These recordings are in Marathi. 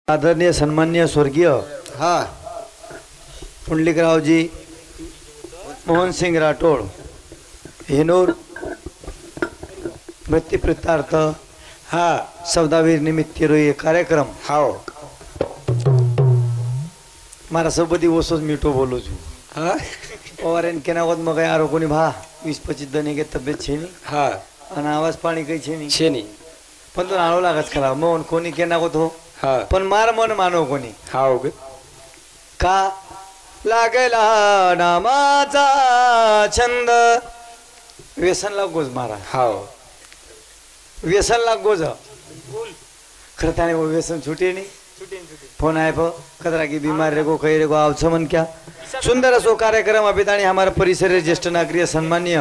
आदरणीय सन्माननीय स्वर्गीय पुंडलिकरावजी मोहन सिंग राठोड हेनूर मृत्यूप्रितार्थ हा सौदावीर निमित्त रोई कार्यक्रम हाओ मारा सोबती ओसोच मीठो बोलो छू हाँ और इनके नावत मग यारो कोणी भा 20-25 दने के तब्येत छे नी हाँ आणि आवाज पाणी काही छे नी पण तो नाळो लागत खरा मोहन कोणी के नावत हो हाँ पण मार मन मानो कोणी हाओ का लागला नामाचा छंद व्यसन लागोज मारा हाओ व्यसन लागोज खरताने वो व्यसन छूटे नहीं फोन आए पो खतरा की बीमार रे को कही रे को आवसमन क्या सुंदर सो कार्यक्रम अभिदानी हमारा परिसर ज्येष्ठ नागरिक सन्माननीय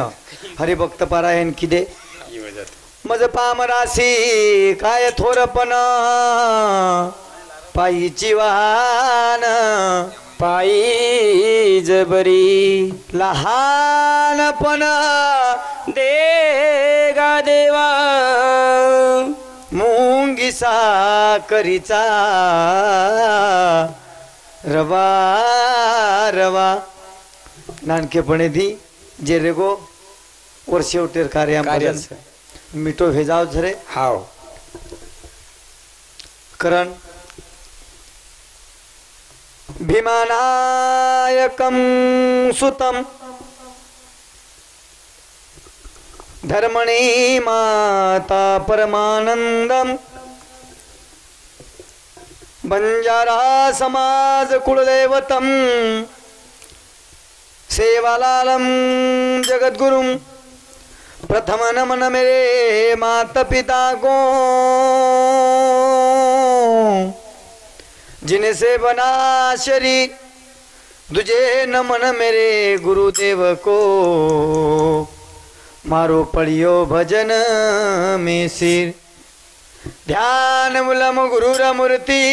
हरिभक्त पारायण किदे मज पामरासी काय थोरपण पायीची वाहन पायी जबरी लहानपण दे गा देवा मुंगी साकरीचा रवा रवा नानकेपणे दी जे रेगो वर्षेवटेर कार्य मिठो भेजाव झरे हाव करण भीमानायकं सुतम धर्मणी माता परमानंदम बंजारा समाज कुलदेवतम सेवालालम जगद्गुरुम प्रथम नमन मेरे माता पिता को जिनसे बना शरीर तुझे नमन मेरे गुरुदेव को मारो पढ़ियो भजन में सिर ध्यान मूलम गुरुर मूर्ति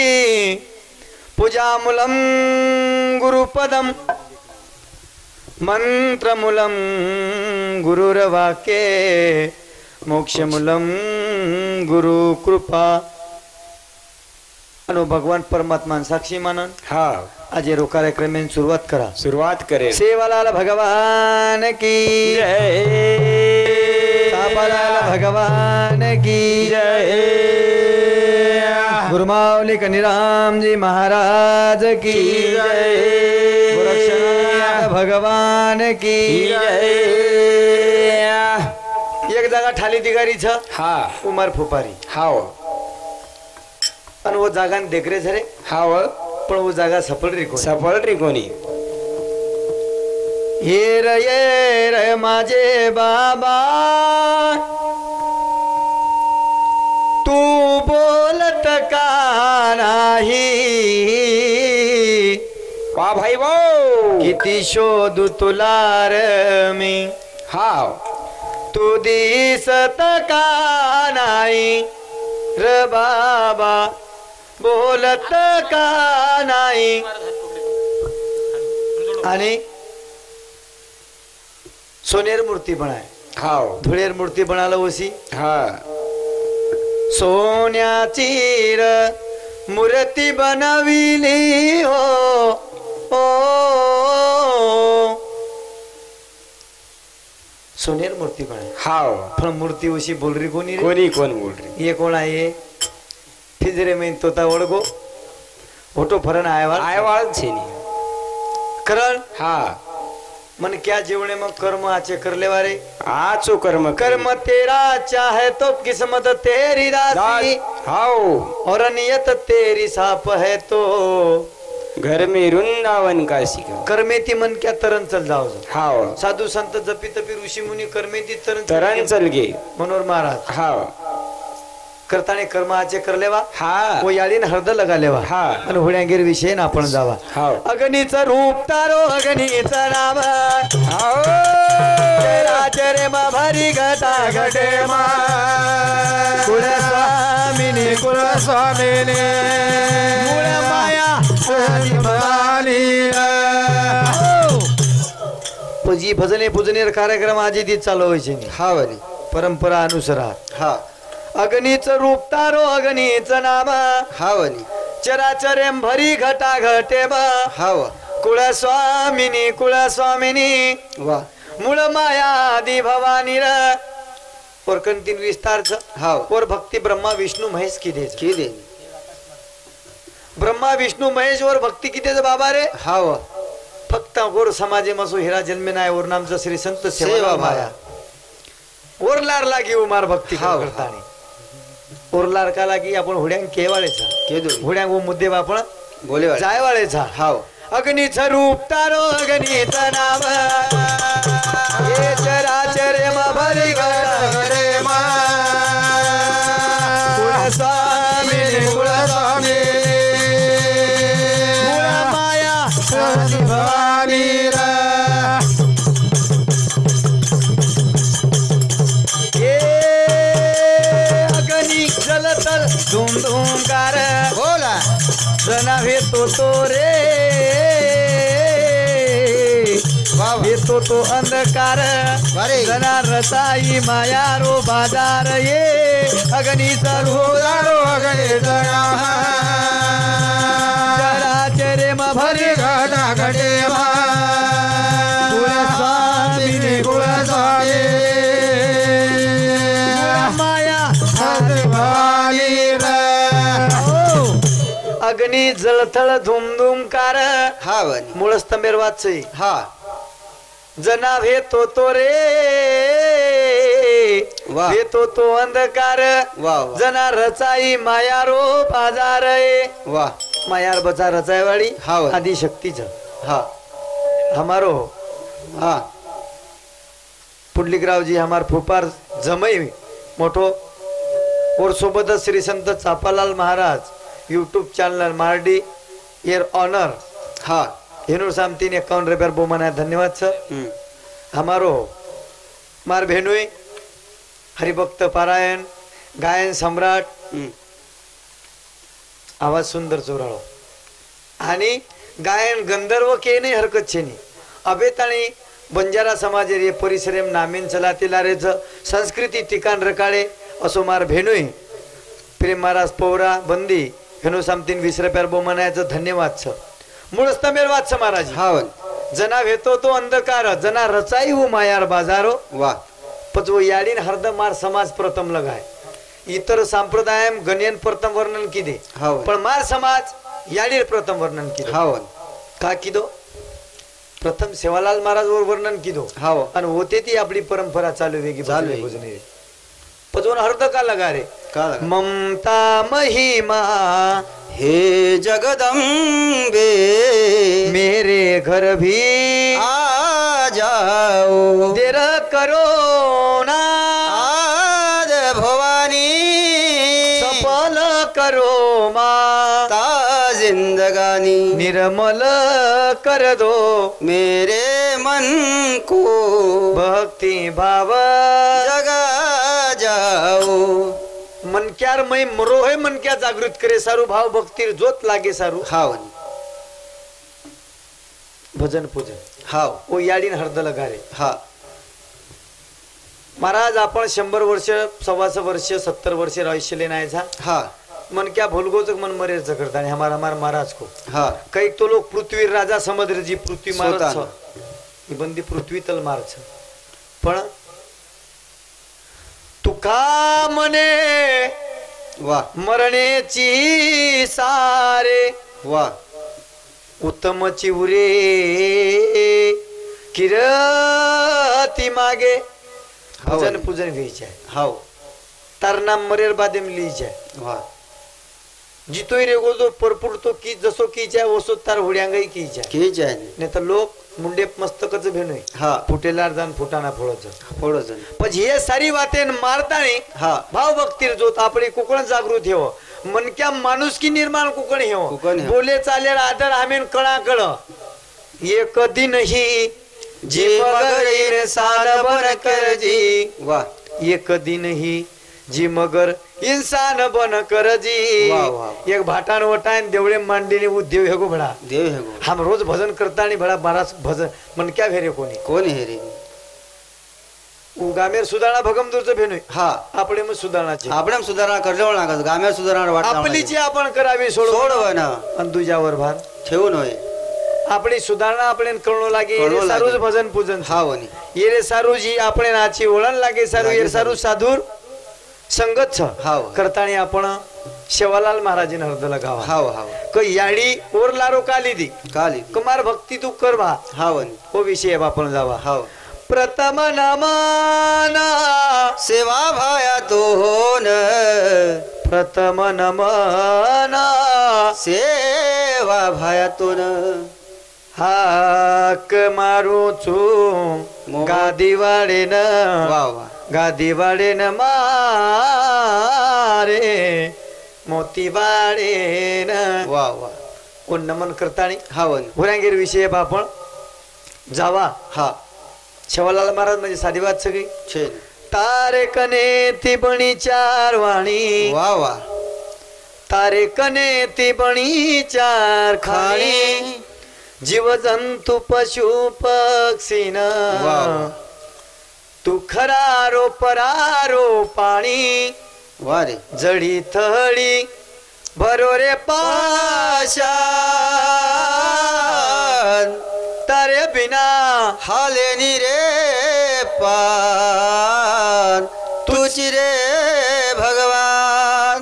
पूजा मूलम गुरुपदम मंत्र मूलम गुरुर वाक्य मोक्ष मूलम गुरु कृपा अनु भगवान परमात्मा साक्षी मानन हाँ आज रो कार्यक्रम में शुरुआत करे सेवालाल भगवान की जय सापालाल भगवान की जय गुरुमावली कनिराम जी महाराज की जय गोरक्षनाथ भगवान की जय एक जागा ठाली दिगारी छ हाँ उमर फुपारी हाओ पण वो जागा देखरे झरे हाव पण वो जागा सफल रिकोनी ये रे माझे बाबा तू बोलत का नाही वा भाई वो किती शोधू तुला रे मी हाव तू दिसत का नाही रे बाबा बोलत का नाही आणि सोनेर मूर्ती बनाय हाव धुळेर मूर्ती बनाला ओसी हा सोन्याची मूर्ती बनविली हो सोनेर मूर्ती बनाय हाव पण मूर्ती ओसी बोल रही कोणी कोण बोल रही ये कोण आहे फिजरे में तोता ओळगो फोटो फरन आयवाळ छे नी करण हाँ मन क्या जीवने में कर्म आचे कर ले वारे आचो कर्म तेरा चाहे तो किस्मत तेरी राशि हाओ और नियत तेरी साप है तो घर में वृंदावन काशी कर्मेती मन क्या तरन चल जाओ हाओ साधु संत जपी तपी ऋषी मुनी कर्मेती तरन चल गे मनोहर महाराज हाओ करताने कर्म आचे कर लेवा हा वो याळीन हळद लगा लेवा हा आणि होड्यांगीर विषय ना आपण जावा हाव अग्नीचं रूप तारो अग्नीचं नाम हाव राजरे मा भरी गता घटे मा कुलस्वामिनी मूळ माया पूजी भजने कार्यक्रम आजी दी चालू होईचे हा वाली परंपरा अनुसार हा अग्नीचं रूप तारो अग्नीचं नाम हावनी चराचरेम भरी घटा घटे ब हाव कुळस्वामिनी वा मूळ माया आदि भवानी र और कंतीन विस्तार छ हाव और भक्ति ब्रह्मा विष्णु महेश की दे ब्रह्मा ब्रह्मा विष्णु महेश और भक्ती किती बाबा रे हाव फक्त गोर समाजे मसो हिरा जन्मे नाही और नामचं श्री संत सेवा माया और लार लागी उमार भक्ती करतानी और लार का लागी आपण हुड्यांग केवाळेचा केदो हुड्यांग वो मुद्दे आपण बोले जायवाळेचा हाव अग्नीचं रूप तारो अग्नीचं नाम हे चराचरे मा भरी घरे मा कुळस्वामी कुळस्वामी मूळ माया भवानी रा हे अग्नी जलतल धूम धूमकार बोला जनावे तो रे येतो तो अंधकार जना रसाई माया रो बाजार ये अग्नीचा रोदारो अग्नी चराचरे मा भरी घटा घटे मा कुळस्वामी कुळस्वामी माया भवानी अग्नी जळथळ धुमधुमकार हा मूळ स्तंभेर वाचई हा जना भेतो रे भेतो तो अंधकार जना रचाई माया रो बाजार वा मायार बचा रचायवाड़ी हा आदि शक्ति च हा हमारो हा पुंडलिकराव जी हमार फुपार जमई मोठो और सोबत श्री संत चापालाल महाराज यूट्यूब चैनल मारडी एर ऑनर हा हेनु सामतीन 51 रुपया बोमना धन्यवाद सर हमारो मार भेनुई हरिभक्त पारायण गायन सम्राट आवाज सुंदर चोराळो आणि गायन गंधर्व के नाही हरकत छे नी अबेताणी बंजारा समाज रे परिसरेम नामेन चलातीला रेच संस्कृती ठिकाण रकाळे असो मार भेनुई प्रेम महाराज पौरा बंदी हेनु सामतीन 20 रुपया बोमनायचं धन्यवाद सर मूळ स्तंभेर वाच महाराज हावन जना भेतो तो अंधकार जना रचाई हो मायार बाजारो वा पचवो याडीन हरद मार समाज प्रथम लगाय इतर संप्रदायम गणेन प्रथम वर्णन किदे पण मार समाज याडीर प्रथम वर्णन किदे हावन का किदो प्रथम सेवालाल महाराज वर वर्णन किदो हाव आणि होते ती आपली परंपरा चालू वेगी चालू भजने पचवून हरद का लगा रे का ममता महिमा हे जगदम्बे मेरे घर भी आ जाओ देर करो ना आज भवानी सफल करो माता जिंदगानी निर्मल कर दो मेरे मन को भक्ति भाव जगा जाओ मन क्यार मै मरो है मन क्या जागृत करे सारू भाव भक्तिर जोत लागे सारू हावन भजन पूजन हाव ओ याडीन हरद लगा रे हा महाराज आपण 100 वर्ष 125 वर्ष 70 वर्ष आयुष्य नायचा हा मन क्या भूलगोच मन मरेच करता है हमारा महाराज को हा कई तो लोग पृथ्वी राजा समुद्र जी पृथ्वी मारत छ बंदी पृथ्वी तल मार छ पण तुका मने वा मरण्याची सारे वा उत्तम चिवरे किरती मागे भजन पूजन घ्यायचे हाव तार नाम मरेर बादेम लिहिचे वा जितोय रे गोदो परपुर तो की जसो कीच्या वसो तार हुड्यांगाई कीच्या कीच्या नाही तर लोक मुंडे मस्तकच भेनोय हा फुटेलार जान फुटाना फोडच पण हे सारी वातेन मारतानी हा भाव भक्तीर जोत आपली कोकण जागृत हेव मन क्या माणूस की निर्माण कोकण हेव बोले चालेर आदर आमेन कळा कळ एक दिन ही जी मगर इंसान बन कर जी वा एक दिन ही जी मगर इंसान बन कर जी एक भाटान वटान देवळे मांडीने उद्देव हेगो भडा देव हेगो हम रोज भजन करता आणि भडा महाराज भजन मन क्या भेरे कोणी कोण हे रे गामेर सुधारणा भगमदूरचं भेनू हा आपले मग सुधारणाचे आपण सुधारणा करलो ना गाम्या सुधारणा वाट आपली जी आपण करावी सोडव ना आणि तुझ्यावर भार ठेवून होय आपली सुधारणा आपण कळणो लागे सारूज भजन पूजन हा वनी ये रे सारू जी आपण नाची ओळण लागे सारू ये सारू साधूर संगत हा करतानी आपण शेवालाल महाराज हृदय गावा हाव हाव क याडी ओरलारो काली दी कुमार भक्ती तू करवा हा वनी हो विषय आपण जावा हाव प्रथम नमना सेवा भाया तो होन प्रथम नमना सेवा भाया तो न हाक मारू चू गादीवाडे न वा वा गादीवाडे न मारे मोतीवाडे न वा वा कोण नमन करतानी हा वन हुरांगीर विषय आपण जावा हा शेवालाल महाराज म्हणजे साधी बात सगळी छे तारे कने ती बणी चार वाणी वा वा तारे कने ती बणी चार खाणी जीव जंतू पशु पक्षीन तू खरारो परारो पाणी वारे जडी थळी भरोरे पाशान तारे बिना हाले नी रे पान तुझी रे भगवान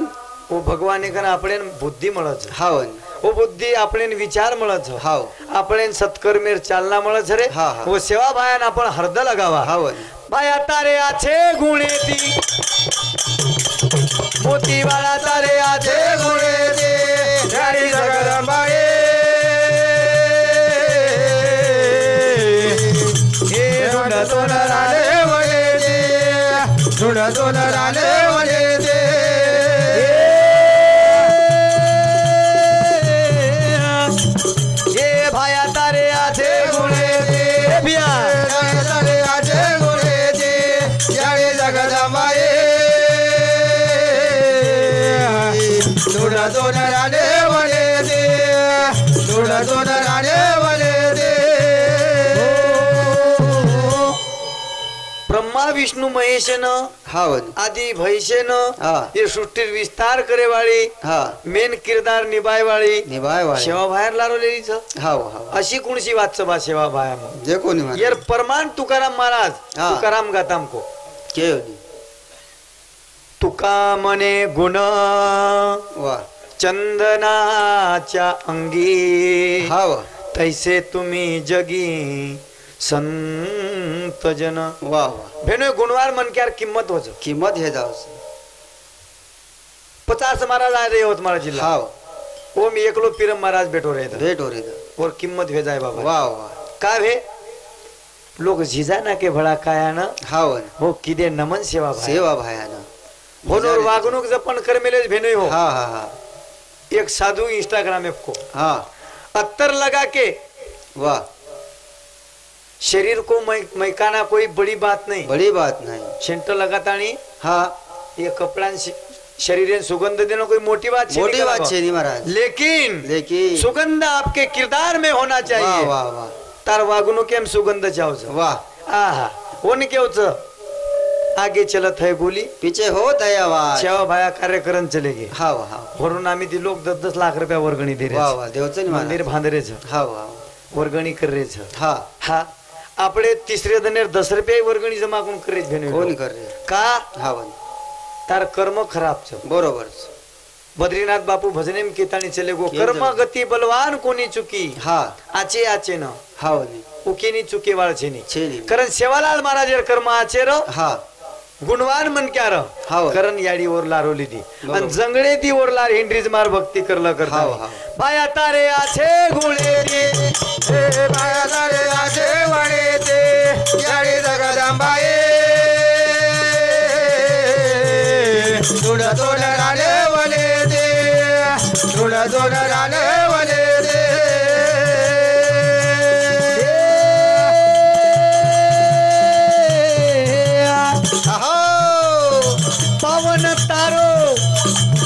ओ भगवान कन आपण बुद्धी मळच हावन ओ बुद्धी आपण विचार मळच हाव आपण सत्कर्मेर चालना मळच रे ओ सेवा भायान आपण हृद लगावा हावन बाया तारे आछे गुणे ती मोती वाला तारे आछे गुणे ती हरी जगदंबाए हे ढुंड सोनराले वळे दे ढुंड सोनराले वळे दे हे भाया तारे आछे गुणे दे बिया तारे आछे गुणे दे हरी जगदंबाए ढुंड सोनराले वळे दे ढुंड सोनराले वळे दे ब्रह्मा विष्णु महेशन हावन आदि भैशन हा ये सृष्टीर विस्तार करे वाली हा मेन किरदार निभाय वाली निभाय वाले सेवा बाहेर लावलेलीच हाव हाव अशी कोणशी वाचबा सेवा बाया मग जे कोणी म्हणा यार परमान तुकाराम महाराज हा. तुकाराम गाताम को के होती तुका मने गुण वा चंदनाच्या अंगी हाव तैसे तुम्ही जगी संत जन वा वा भेनो गुणवार मनक्यार किंमत होच किंमत हे जाव 50 महाराज आए रे यवतमाळ जिल्हा हाव वो मी एकलो पीरम महाराज भेटो रहे भेट हो रे और किंमत हो जाए बाबा वा वा का भे लोग झिजा ना के भडा काया ना हावन हो किदे नमन सेवा भाई सेवा भायाना होनोर वागणूक जपन कर मेले भेनो हो हा हा हा एक साधु इंस्टाग्राम ऐप को हा अत्तर लगा के वाह शरीर को मैकाना कोई बड़ी बात नहीं बड़ी बात नहीं सेंटर लगातानी हाँ ये कपड़ा शरीर सुगंध देना कोई मोटी बात नहीं महाराज लेकिन सुगंध आपके किरदार में होना चाहिए वाह वाह वाह तार वागणूक केम सुगंध चाहो वाह आहा होन केवच आगे चलत है गोली पीछे हो दयावाद सेवा भाया कार्यक्रम चलेगे हाँ हाँ वरून आम्ही ती लोक 10-10 लाख रुपया वर्गणी दे वाह वाह देवचं मंदिर भांदरेच हाँ वाह वर्गणी करेच हाँ हा आपले तिसरे दनेर 10 रुपये वर्गणी जमा करून करेच भेने कोण करे का हाँ तार कर्म खराब छ बरोबर बद्रीनाथ बापू भजने में केतानी चले गो कर्म गति बलवान कोणी चुकी हाँ आचे आचे न हाँ उकेनी चुके वाळ छेनी छेनी कारण सेवालाल महाराज कर्म आचे र हाँ गुणवान मन क्या र कारण याडी ओरला रोली दी आणि जंगडे दी ओरला हिंड्रीज मार भक्ती करला करता बाया तारे आछे गुणे दी बाया तारे आछे वणे ते याडी जगदंबाए धुड सोनराले वणे दे धुड सोनराले वणे दे पावन तारो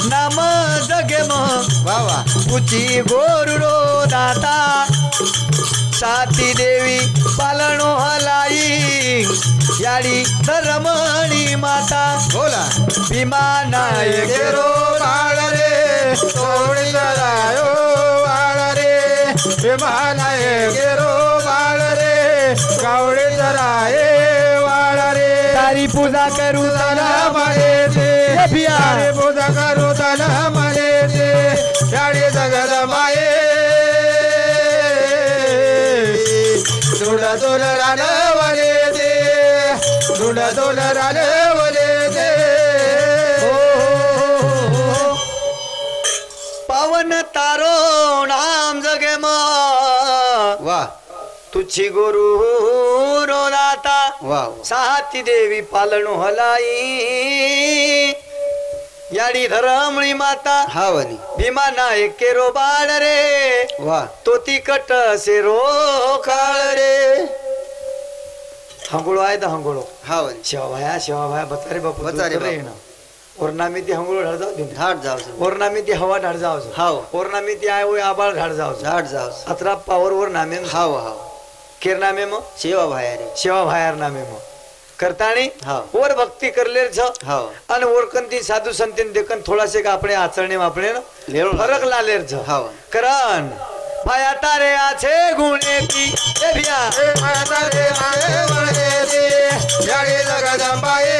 नाम जगे वाह वाह उची गोरुडो दाता साती देवी पालनो हलाई याडी धरमणी माता बोला भीमा नायक गेरो बाळ रे तोडी जरायो बाळ रे विमानाय गेरो बाळ रे गावडे जराये बाळ रे तारी पूजा करू तला मळे ते भिया तारी पूजा करू तला मळे ते याडी जगदंबाये दुला दुला रानवले दे दुला दुला रानवले दे पावन तारो नाम जगे वा तुझी गुरु रोदाता वा साती देवी पालनो हलाई याडी धरमणी माता हावनी भीमा नायक केरो बाळ रे वा तो तिकट से रो काळ रे हंगुळो आहे दा हंगुळो हावनी शेवा भाया बता रे बापू बता रे बापू. ओरनामी ती हंगुळो ढाळ जाऊ दे झाड जाव ओरनामी ती हवा ढाळ जाऊ हाव ओरनामी ती आय ओय आबाळ ढाळ जाऊ झाड जाव अतरा पावर वर नामे हाव हाव केर नामे मग सेवा भाया रे शेवा भायर नामे मग करताणी हाव वर भक्ती करले छ हाव आणि ओरकंती साधू संतीन देखन थोडासे का આપણે આચરણે આપણે લેણું ફરક લાલેર छ हाव કરન ભાયા તારે આ છે ગુણે की એ ભિયા ए माता रे आए वळे दे याडी जगदंबाये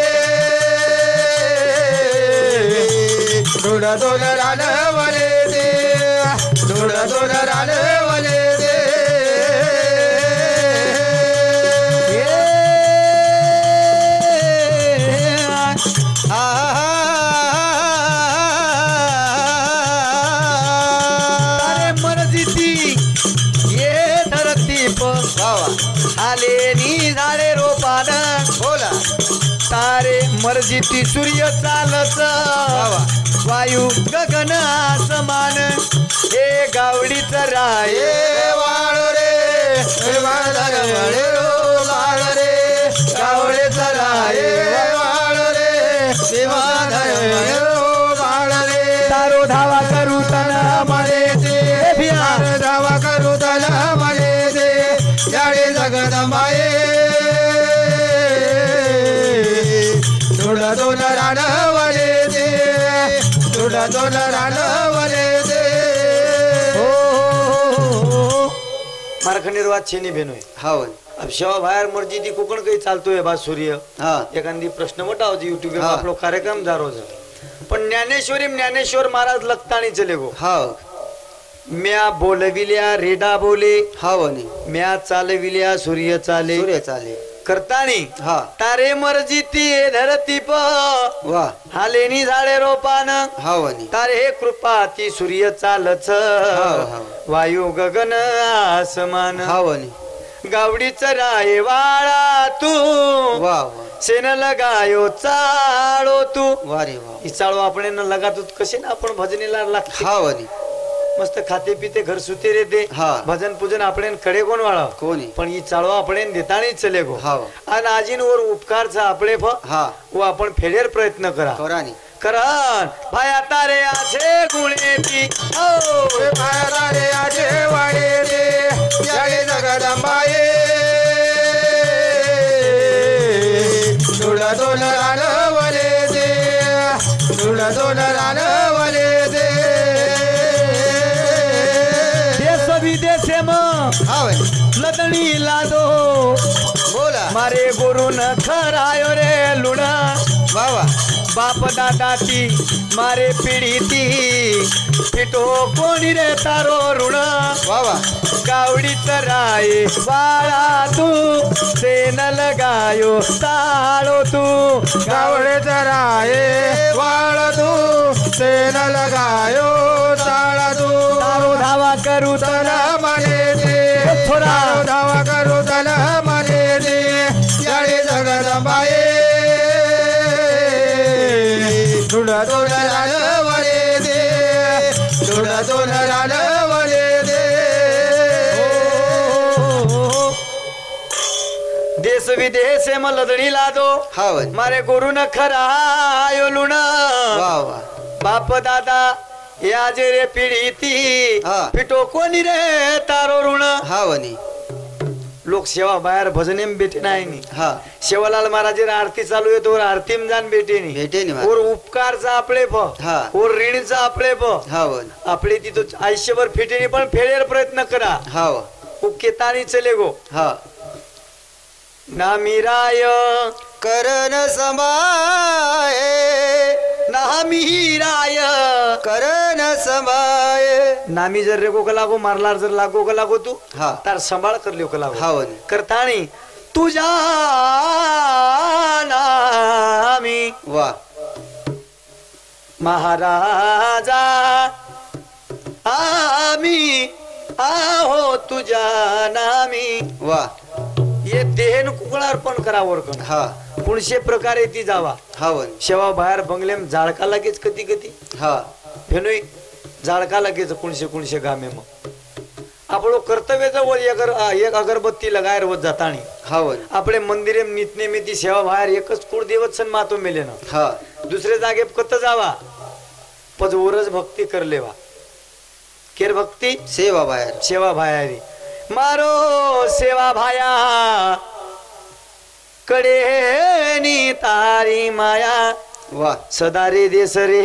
दुला दुला रानवले दे दुला दुला रानवले दे तारे मर्जीती ये धरती पर वावा आले नी झाडे रोपान बोला तारे मर्जीती सूर्य चालत वावा वायू गगन आसमान हे गावडीच राय ए वाळ रे वाळ रे वाळ रे गावळे चराये वाळ रे देवाधर वाळ रे तारो धावा करू तना मळे ते भिया धावा करू तला मळे ते याडे जगदंबाये दुला दुला रानवले दे दुला दुला रानवले दे मार्क निर्वात छेनी बेनोय हावन अब शेवा बाहेर मर्जी ती कोकण काही चालतोय बा सूर्य हा एखादी प्रश्न मोठा होती युट्यूब हा. आपलो कार्यक्रम जारो पण ज्ञानेश्वर महाराज लगतानी चले गो हाव म्या बोलविल्या रेडा बोले हावनी म्या चालविल्या सूर्य चाले सूर्य चाले करतानी हा तारे मर्जी ती धरती प वा हालेनी झाडे रोपान हावनी तारे हे कृपा ती सूर्य चालच हाव. वायू गगन आसमान हावनी गावडीच राय वाळा तू वा वा सेन लगायो चाळो तू वा रे वा ही चाळो आपण न लगातो कसे ना आपण भजनीला लागते हावनी मस्त खाते पिते घर सुते रे ते हा. भजन पूजन आपण कडे कोण वाळा कोणी पण ही चाळो आपण देतानी चले गो हाव आणि आजीन वर उपकारचा आपले फ हा व आपण फेडेर प्रयत्न करा कोरानी करन भाई आता रे आछे गुणेती ओ मारा रे आजे वाडे रे याडे जगदंबाये दुला दुला रानवले दे दुला दुला रानवले दे देश विदेशे म हावे लदणी लादो बोला मारे गुरु न खरायो रे लुणा वावा बाप दादाची मारे पिढीती पिटो कोणी रे तारो ऋण वावा गावडीच राय बाळा तू सेन लगायो ताळो तू गावडे चराये वाळ तू सेन लगायो ताळा तू तारो धावा करू तला मने दे थोडा धावा करू तला मने दे याडे जगदंबाये दुला दुला रानवले दे दुला दुला रानवले दे देश विदेश म लदणी लादो हावन मारे गुरु न खरायो लुण वा वा बाप दादा या जे रे पिढीती हा. पिटो कोणी रे तारो ऋण हावनी लोक सेवा बाहेर भजने में बेटे नाही नी हा सेवालाल महाराज आरती चालू आहे तो आरती में जान बेटे नी भेटे नाही और उपकारचा आपले प हा और ऋणचा आपले प हा वन आपले तिथं आयुष्यभर फेटे नी पण फेडेर प्रयत्न करा हा उकेतानी चले गो हा नामीराय करण समाय नामीराय करण समाय नामी जर रेगो का लागो मारलार जर लागो का लागो तू हा तार सांभाळ कर लिओ का लागो हा वन करतानी तुझ्या नामी वा महाराजा आम्ही आहो तुझ्या नामी वा ये देहन कुकळा अर्पण करावर कण हा पुणशे प्रकारे ती जावा हा वन शेवा बाहेर बंगलेम जाळका लागेच कधी कधी हा फेनोई जाळका लागेच कुणशे गामे मग आपलो कर्तव्य जवळ एक अगरबत्ती लगायर व जातानी हा वन आपले मंदिरे नितने मी ती सेवा बाहेर एकच कुळदेवत सण मातो मेले ना हा दुसरे जागे कत जावा पज ओरज भक्ती कर लेवा केर भक्ती सेवा बाहेर सेवा भायारी मारो सेवा भाया कडेनी तारी माया वा सदा रे देस रे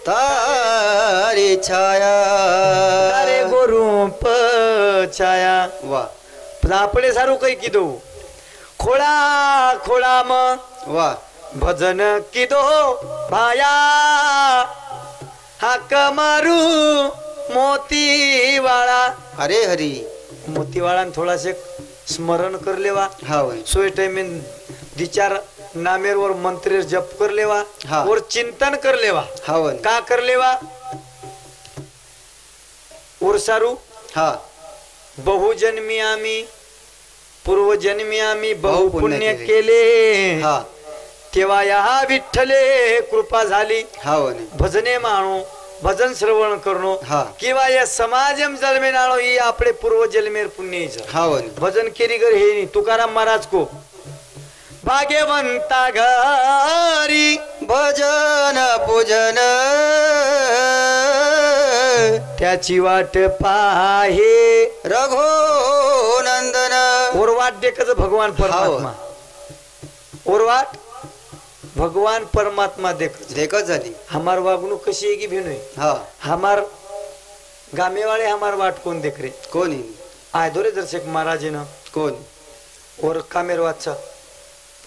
तारी छाया तारे गोरूप छाया वा आपले सारू काही किदो खोळा खोळा म वा भजन किदो भाया हाक मारू मोतीवाळा हरे हरी मोतीवाळा थोडासे स्मरण कर लेवा हा वन सोय टाइमिंग विचार नामेर मंत्र जप कर लेवा हा. और चिंतन कर लेवा हा वन का कर लेवा और सारू हा बहुजन्मी आम्ही पूर्वजन्मी आम्ही बहु बहुपुण्य पुण्य केले. केले हा तेव्हा या विठ्ठले कृपा झाली हा वन भजने माणो भजन श्रवण करणो हा किंवा या समाजम जन्मे नाळो ही आपले पूर्व जन्मेर पुण्य हा वन भजन केरी कर हे नी तुकाराम महाराज को भाग्यवंता घरी भजन पूजन त्याची वाट पाहे रघो नंदन और वाट देखच भगवान परमात्मा और वाट भगवान परमात्मा देखच देखत झाली हमार वागणूक कशी आहे की भिनोय हा हमार गामे वाले हमार वाट कोण देख रे कोणी आय दो रे दर्शक महाराज न कोण और कामेर वाचा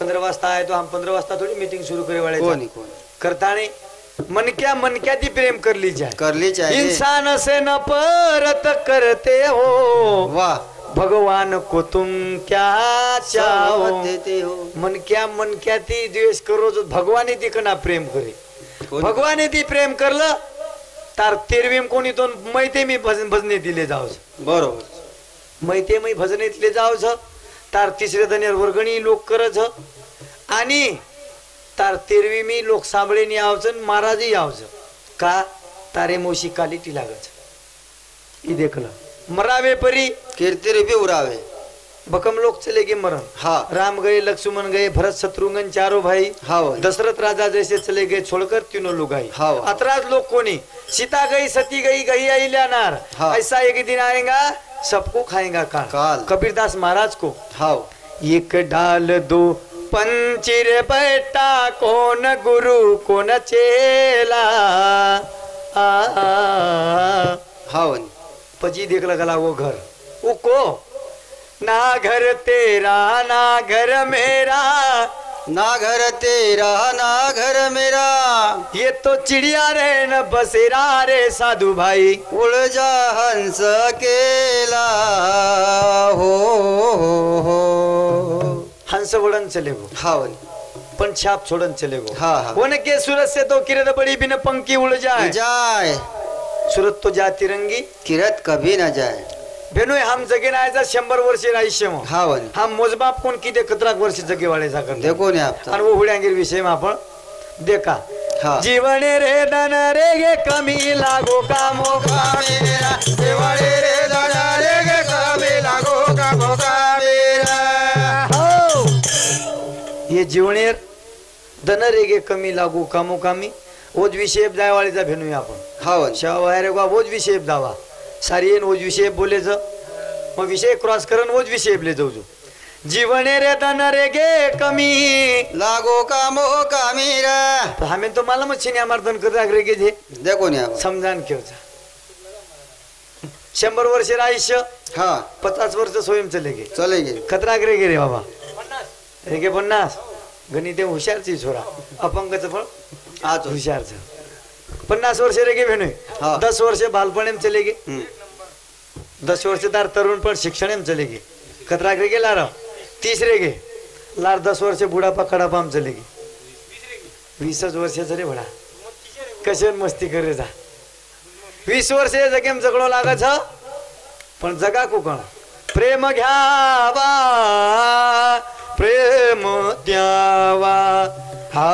15 वाजता आए तो हम 15 वाजता थोड़ी मीटिंग शुरू करे वाले कोणी कोण करताने मन क्या दी प्रेम कर ली जाए करली चाहिए इंसान से न परत करते हो वाह भगवान को तुम क्या चाहो देते हो मन क्या ती द्वेष करो जो भगवान ती कना प्रेम करे भगवान ती प्रेम करलं तार तेरवीम कोणी तो मैते मी भजने दिले जाऊ बरोबर मैते मी भजने दिले जाऊ तार तिसरे दनेर वर्गणी लोक करज आणि तार तेरवी मी लोक सांभळे नी आवच महाराजही आवच का तारे मोशी क्वालिटी लागच ई देखलं मरावे परी कीर्ती रूपी उरावे भकम लोग चले गए मरण हाँ राम गए लक्ष्मण गए भरत शत्रुघ्न चारों भाई हाँ दशरथ राजा जैसे चले गए छोड़कर तीनों लोग आई हाँ अतराज लोग कोनी सीता गई सती गई गई अहिल्यानार हाँ। ऐसा एक दिन आएगा सबको खाएगा काल कबीरदास महाराज को हाँ एक डाल दो पंचिर बेटा कौन गुरु कौन चेला हाँ पजी देख लगा वो घर वो को ना घर तेरा ना घर मेरा ना घर तेरा ना घर मेरा ये तो चिड़िया रे न बसेरा रे साधु भाई उड़ जा हंस केला हो हंस उड़न चले गो हाँ पण छाप छोड़न चले गो हाँ वो के सूरत से तो किरत बड़ी बिन पंखी उड़ जाए जाए सूरत तो जाती रंगी किरत कभी न जाए भेनो हम जगे नायचा 100 वर्ष आयुष्य मग हाँ हम मोजमाप कोण किती 17 वर्ष जगे वाळेचा कर देखो ने आप आणि वो हुड्यांगीर विषय में आपण देखा हाँ जीवन रे धन रे गे कमी लागो का मोका मेरा जीवने रे धन रे गे कमी लागो का मोका मेरा हो ये जीवनेर धन रे गे कमी लागो का मोकामी ओज विषय जाय वाळेचा भेनूया आपण हाँ शावायरे का ओज विषय दावा सारी ओज विषय बोलेच मग विषय क्रॉस करून वोच विषय आपले जाऊ जीवने रे धन रे गे कमी लागो का मो का मीरा हमें तो मला मच्छी मारतन कर रे गे जे देखो न्या समजान केवचा 100 वर्ष आयुष्य हाँ 50 वर्ष स्वयं चलेगे खतरा रे गे रे बाबा रे गे 50 गणित हुशारची छोरा अपंगच फळ आज हुशारच 50 वर्ष रे गे भेणे 10 वर्ष बालपणे चले गे 10 वर्ष तार तरुण पण शिक्षण चले गे खतरा रे गे लारा 30 रे गे लार 10 वर्ष बुढापा खडापाम चले गे 20 वर्ष रे भडा कशे मस्ती करे जा 20 वर्ष जगेम जगडो लागत छ पण जगा को कोण प्रेम घ्यावा प्रेम द्यावा हा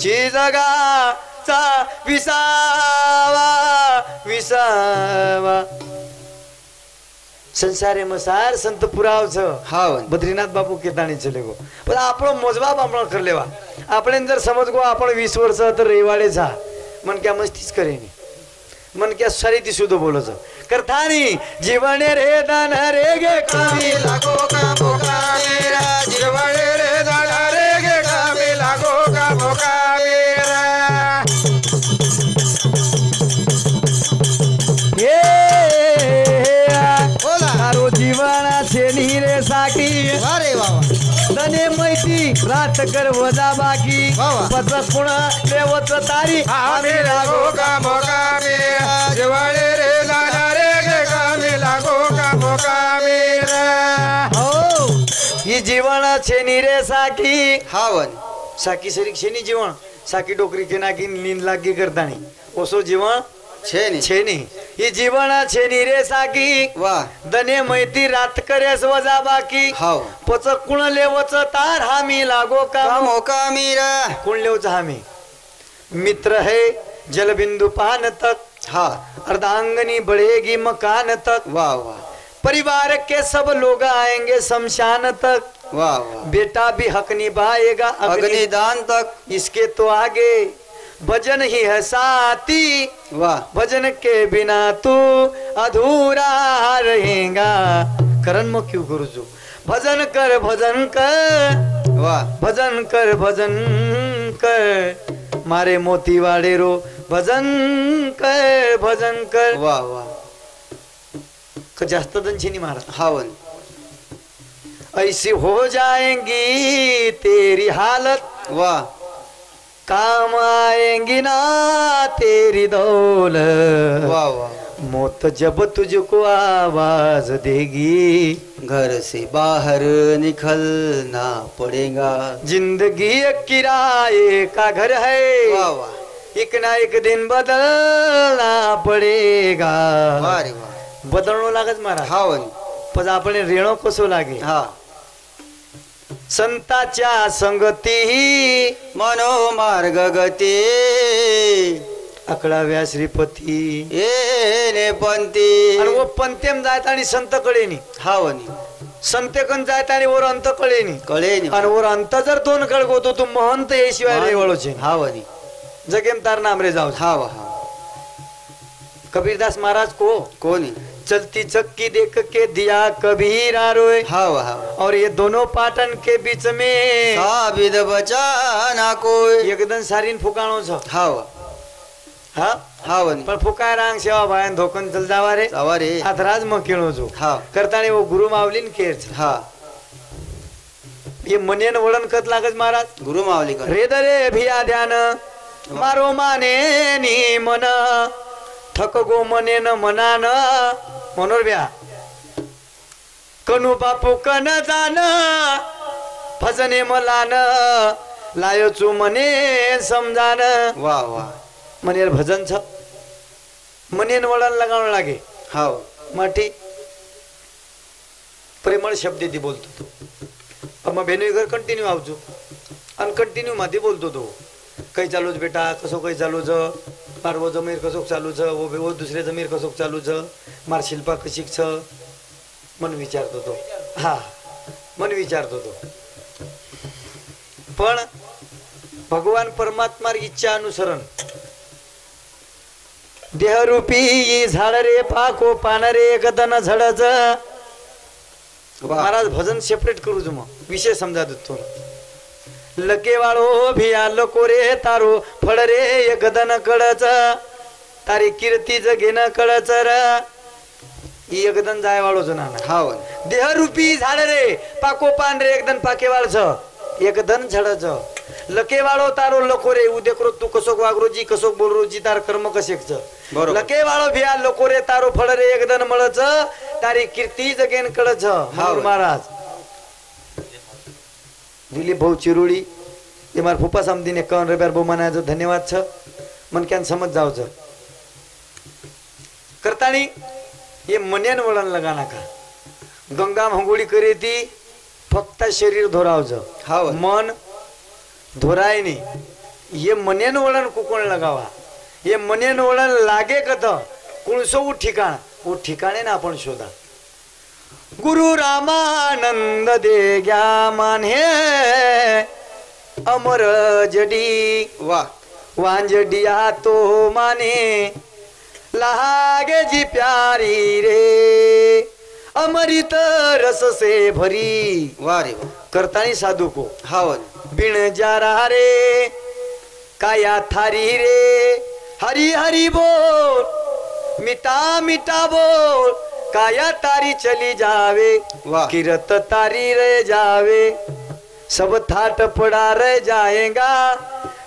ची जगाचा विसावा विसावा संसारे मसार संत पुराव छ हाँ बद्रीनाथ बापू केताणी चले गो पण आपण मोजबाब आपण कर लेवा आपण जर समज गो आपण 20 वर्ष तर रेवाडे जा मन क्या मस्तीच करेनी मन क्या सारी ती सुद्धा बोलच करतानी जीवन रे दान रे गे कमी लागो का मोका मेरा जीवन रे दान रे गे कमी लागो का मोका मेरा तारो जीवनाचे नीरे साकी अरे बाबा धने मैती रात कर वजा बाकी पत्र पुणा देवच तारी आम्ही लागो का मोका मेरा जीवन रे दान रे गे कमी लागो का मोका मेरा हो ही जीवनाचे नीरे साकी हावन साकी शरीक्षेनी जीवन साकी डोकरी के नाकी नींद लागी करतानी ओसो जीवन छेनी ही जीवना छेनी रे साकी वाह दने मैती रात करेस वजा बाकी हाव पच कुण लेवच तार हामी लागो का मोका मीरा कुण लेवच हामी मित्र है जल बिंदु पान तक हाँ अर्धांगनी बढ़ेगी मकान तक वाह वाह परिवार के सब लोग आएंगे शमशान तक वाह वाह बेटा भी हक निभाएगा अग्निदान तक इसके तो आगे भजन ही है साथी वाह भजन के बिना तू अधूरा रहेगा करण मग क्यों करू जो भजन कर वाह भजन कर मारे मोती वाड़े रो भजन कर वाह वाह जास्त दंशी नहीं मारा हावन ऐसी हो जाएंगी तेरी हालत वाह काम आएंगी ना तेरी दौलत वाह वाह मौत जब तुझको आवाज देगी घर से बाहर निकलना पड़ेगा जिंदगी एक किराए का घर है वाह वाह एक ना एक दिन बदलना पड़ेगा वाह रे वाह बदलणो लागत मारा हावन पण आपण रेणो कसो लागे हा संताच्या संगती मनोमार्ग गती अकळाव्या श्रीपती येणे पंथी आणि वो पंथेम जायत आणि संत कळेनी हावनी संतेकन जायत आणि वर अंत कळेनी कळेनी आणि वर अंत जर दोन कळ गोतो तू महंत ये शिवाय रेवळोचे हावनी जगेम तार नाम रे जाओ हाव हा कबीरदास महाराज को कोणी चलती चक्की देख के दिया कबीरा रोए हाव हाव और ये दोनों पाटन के बीच में साबिद बचाना कोई एकदम सारीन फुकाणो छ हाव हा हावनी पण फुकाय रांग सेवा भायन धोकन चल जावा रे सवारे अथराज म केळो जो हाव करताने वो गुरु मावलीन केर छ हा ये मनेन वळण कत लागत महाराज गुरु मावली का रे दरे भिया ध्यान मारो माने नी मन थक गो मने न मनान मनोर ब्या कनु बापू कन जान भजने मलान लायो चु मने समजान वाह वाह मनेर भजन छ मनेन वळण लगावण लागे हाव माठी प्रेमळ शब्द ती बोलतो तो मग बेनू घर कंटिन्यू आवजो आणि कंटिन्यू मध्ये बोलतो तो काही चालूच बेटा कसो काही चालूच मार वो जमीर कसोक चालू छ वो दुसरे जमीर कसोक चालू छ मार शिल्पा कशीक छ मन विचारतो तो हा मन विचारतो तो पण भगवान परमात्मा इच्छा अनुसरण देहरूपी झाड रे पाको पान रे गदन झडच महाराज भजन सेपरेट करू जो मग विषय समजा देतो लके वाळो भिया लको रे तारो फळ रे गदन कडच तारी कीर्ती जगेन कडच र एकदन जाय वाळो जो नाना हाव देहरूपी झाड रे पाको पान रे एकदन पाके वाळच एकदन झडच लके वाळो तारो लको रे उदे करो तू कसोक वागरोजी कसोक बोलरोजी तार कर्म कसेकच लके वाळो भिया लको रे तारो फळ रे एकदन मळच तारी कीर्ती जगेन कडच महाराज दिलीप भाऊ चिरुडी ये मार फुप्पा समदीने कौन रुपया बो मनायचो धन्यवाद छ मन क्यान समज जावच करतानी ये मन्यान वळण लगाना का गंगा मंगोळी करे ती फक्त शरीर धोरावच हाव मन धोराय नाही ये मन्यान वळण कुकोण लगावा ये मन्यान वळण लागे कत कुणसो उ ठिकाण वो ठिकाणे ना आपण शोधा गुरु रामानंद दे ग्या माने अमर जडी वा वांजडिया तो माने लागे जी प्यारी रे अमृत रस से भरी वा रे करतानी साधु को हाव बिन जारा रे काया थारी रे हरी हरी बोल मिटा मिटा बोल काया तारी चली जावे किरत तारी रह जावे सब थाट पड़ा रह जाएगा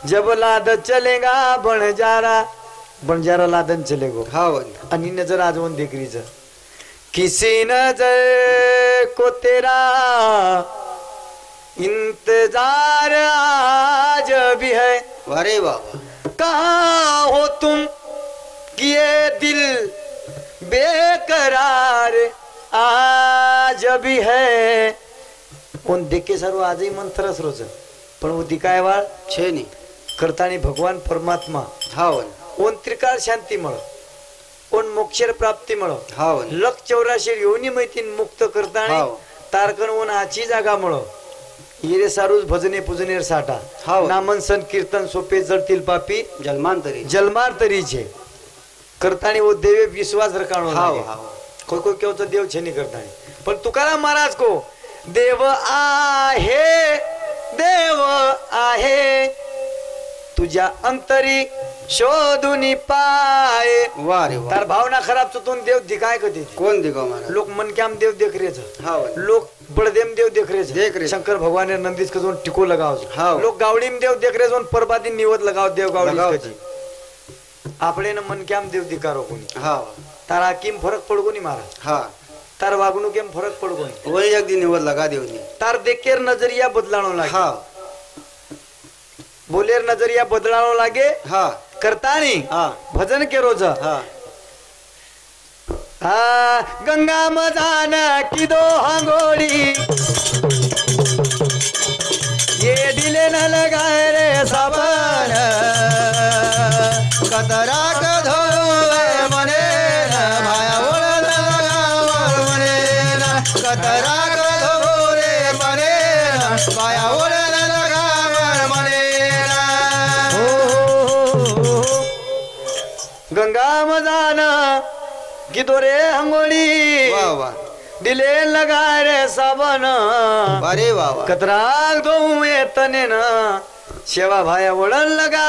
जब लाद चलेगा बनजारा लादन चलेगो हाव अनि नजर आजवन देख रही जर किसी नजर को तेरा इंतजार आज भी है अरे बाबा कहाँ हो तुम किए दिल बेकरार आज भी है कोण देखे सर्व आजही मन तरस रोज पण वो दिकाय वाळ छे नी करतानी भगवान परमात्मा हाव ओन त्रिकाळ शांती मळ ओन मोक्षर प्राप्ती मळ हाव 184 योनी मैतीन मुक्त करतानी तारकन ओन आची जागा मळ हिरे सारूज भजने पूजनेर साठा नामन संकीर्तन सोपे जळतील पापी जलमांतरी छे करतानी वो देवे विश्वास रखाणो हाव कोई कोई केव तो देव छे नी करतानी पण तुकाराम महाराज को देव आहे तुझ्या अंतरी शोधुनी पाय वारे तार भावना खराब चुतून देव दिखाय कधी कोण दिखाव महाराज लोक मन क्याम देव देख रे लोक बड़देम देव देख रे शंकर भगवान ने नंदीस के जोन टिको लगाव लोक गावडीम देव देख रे जोन परबादी निवत लगाव देव गावडी कजी आपले न मन क्याम देव दिकारो कोणी हाव तारा किम फरक पडगो नी महाराज हा तार वागणू केम फरक पडगो नी वही एक दिन निवत लगा देवनी तार देखेर नजरिया बदलाणो लागे हा बोलेर नजरिया बदलाणो लागे हा करतानी भजन के रोज गंगा मजान की दो हांगोड़ी ये दिले न लगाए रे साबन कतरा का धोवे मने भाया बोला लगावर मने कतरा का धोरे मने भाया बोला लगावर मने गंगा मजान की दो रे हांगोड़ी वाह वाह दिले लगाए रे साबन अरे वाह कतराक दो तने न शेवा भाया वळण लगा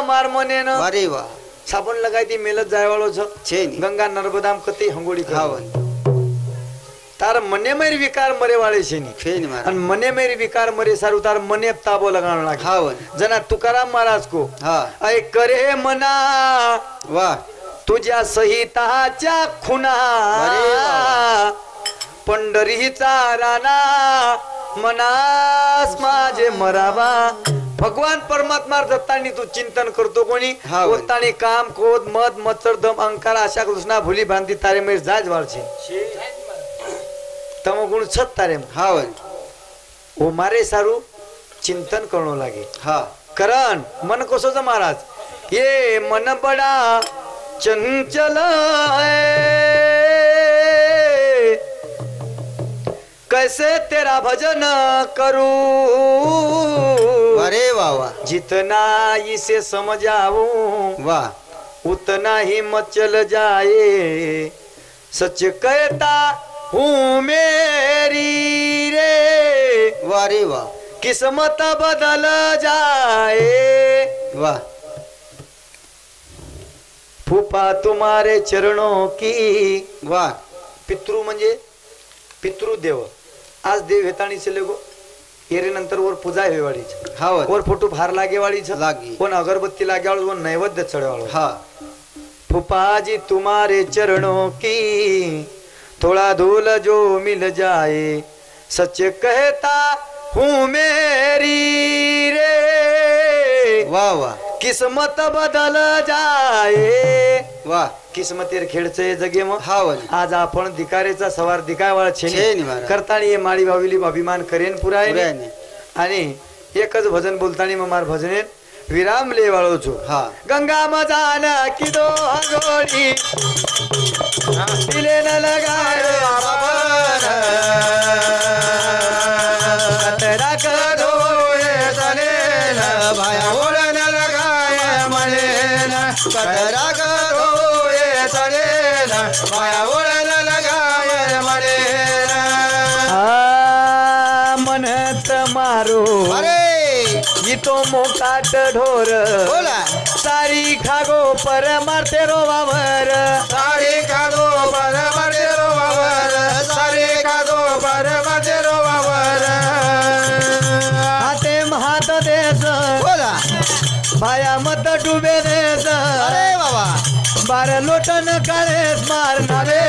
मार मने न अरे वाह साबण लगाई ती मेलत जाय वाळो छे गंगा नर्मदाम कती हंगोड़ी खावन तार मने मेरी विकार मरे वाले छेनी फेनी महाराज अन मने मेरी विकार मरे सारू तार मने ताबो लगाण लागे खावन जना तुकाराम महाराज को हां ऐ करे मना वाह तुझ्या सहिताच्या खुना पंढरीचा राणा मनास माझे मरावा भगवान परमात्मा दत्तानी तू चिंतन करतो कोणी होतानी काम क्रोध मद मत्सर दम अहंकार आशा घृष्णा भूली भ्रांती तारे मेर जाज वाळछे तम गुण छत तारे हावन ओ मारे सारू चिंतन करणो लागे हा करण मन कसो ज महाराज ये मन बड़ा चंचल है कैसे तेरा भजन करूं अरे वाह वाह जितना इसे समझाऊं वाह उतना ही मचल जाए सच कहता हूँ मेरी रे वारी वाह किस्मत बदल जाए वाह फूफा तुम्हारे चरणों की वाह पितृ म्हणजे पितृदेव आज देव हेताणी से लोगो येरे नंतर वर पूजा आहे वाडीची हा वर फोटो फार लागे वाडीच लागी कोण अगरबत्ती लागे वाळू कोण नैवेद्य चढवाळू हा फूफा जी तुम्हारे चरणों की थोड़ा धूल जो मिल जाए सच कहता हूँ मेरी रे वाह वाह किस्मत बदल जाए वाह किस्मतीर खेळचे जगे मग हा वाली आज आपण दिकारेचा सवार दिकावाळ छेनी मारा. करतानी ये माळी भाविली अभिमान करेन पुराय पुरायने. आणि एकच भजन बोलतानी मग मार भजनेन विराम ले वाळो छो हा गंगा मजान की दो हंगोड़ी दिले न लगाए तेरा करो ये चलेल भाया ओळण लगाय मलेन कतरा करो ये चलेल भाया ओळण लगाय मलेन मनत मारो अरे तो मोकाट ढोर बोला सारी खागो पर मारते रो वावर सारी कादो पर मरे रोवावर सारी कादो पर मरे रोवावर हाते हात देस बोला भाया मत डुबे देस अरे बाबा बार लोटन काळेस मारणारे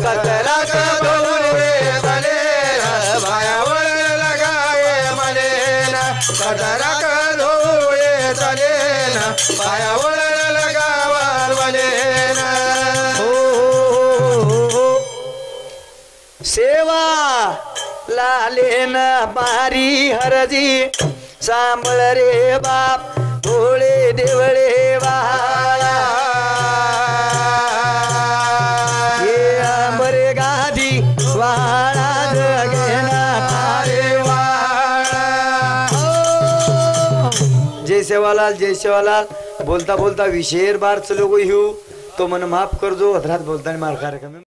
कतरा कादो रे चलेल भाया वळ लगाय मलेन कतरा कादो रे चलेल भाया वळ लगावर मलेन सेवा लालेन मारी हरजी सांभळ रे बाप भोळे देवळे वाळा ये अंबरे गादी वाळा जगेना अरे वाळा जय सेवालाल बोलता बोलता विशेर बार चलो गो हिऊ तो मन माफ कर जो अधरात बोलता मार कार्यक्रम